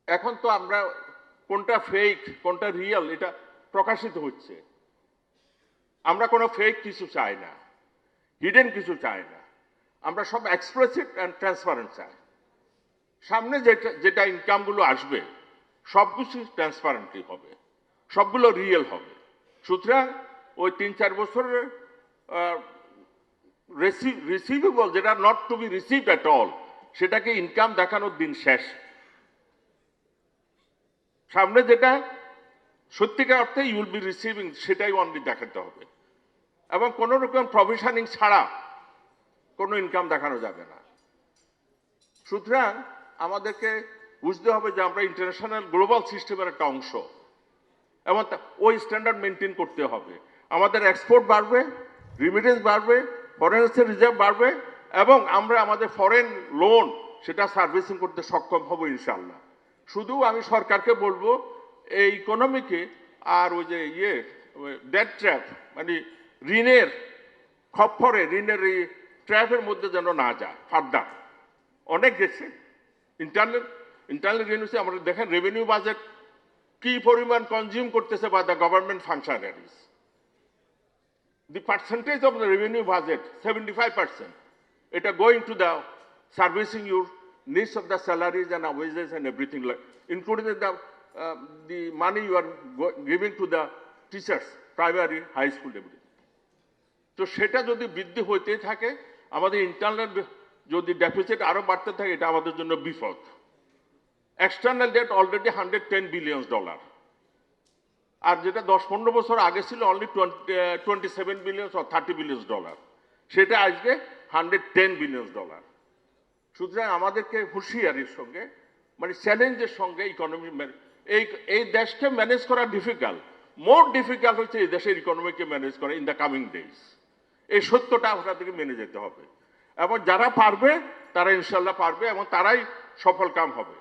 এখন তো আমরা কোনটা ফেক কোনটা রিয়েল এটা প্রকাশিত হচ্ছে। আমরা কোনো ফেক কিছু চাই না, হিডেন কিছু চাই না, আমরা সব এক্সপ্রেসিভ অ্যান্ড ট্রান্সপারেন্ট চাই। সামনে যেটা যেটা ইনকামগুলো আসবে সব কিছু ট্রান্সপারেন্টলি হবে, সবগুলো রিয়েল হবে। সুতরাং ওই ৩-৪ বছরের রিসিভেবল যেটা not to be received at all, সেটাকে ইনকাম দেখানোর দিন শেষ। সামনে যেটা সত্যিকার অর্থে ইউল বি রিসিভিং সেটাই অনলি দেখাতে হবে, এবং কোনো রকম প্রভিশনিং ছাড়া কোনো ইনকাম দেখানো যাবে না। সুতরাং আমাদেরকে বুঝতে হবে যে আমরা ইন্টারন্যাশনাল গ্লোবাল সিস্টেমের একটা অংশ, এবং ওই স্ট্যান্ডার্ড মেনটেন করতে হবে। আমাদের এক্সপোর্ট বাড়বে, রিমিটেন্স বাড়বে, ফরেন রিজার্ভ বাড়বে, এবং আমরা আমাদের ফরেন লোন সেটা সার্ভিসিং করতে সক্ষম হব ইনশাল্লাহ। শুধু আমি সরকারকে বলবো এই ইকোনমিকে আর ওই যে ডেট ট্র্যাপ মানে ঋণের খপ্পরে, ঋণের এই ট্র্যাপের মধ্যে যেন না যায় ফার্দার। অনেক গেছে ইন্টারনাল ঋণ হচ্ছে, আমরা দেখেন রেভিনিউ বাজেট কি পরিমাণ কনজিউম করতেছে by the government functionaries. The percentage of the revenue budget, 75%, it are going to the servicing your needs of the salaries and wages and everything, like, including the money you are giving to the teachers, primary, high school, everything. তো সেটা যদি বৃদ্ধি হইতেই থাকে, আমাদের internal যদি deficit আরো বাড়তে থাকে, এটা আমাদের জন্য বিপদ। এক্সটার্নাল ডেট অলরেডি $110 বিলিয়ন, আর যেটা 10-15 বছর আগে ছিল অনলি 27 বিলিয়ন or $30 বিলিয়ন, সেটা আজকে $110 বিলিয়ন। সুতরাং আমাদেরকে হুঁশিয়ারির সঙ্গে মানে চ্যালেঞ্জের সঙ্গে ইকোনমি এই দেশকে ম্যানেজ করা ডিফিকাল্ট, মোর ডিফিকাল্ট হচ্ছে এই দেশের ইকোনমিকে ম্যানেজ করা ইন দ্য কামিং ডেজ। এই সত্যটা আপনাদেরকে মেনে যেতে হবে, এবং যারা পারবে তারা ইনশাল্লাহ পারবে, এবং তারাই সফল কাম হবে।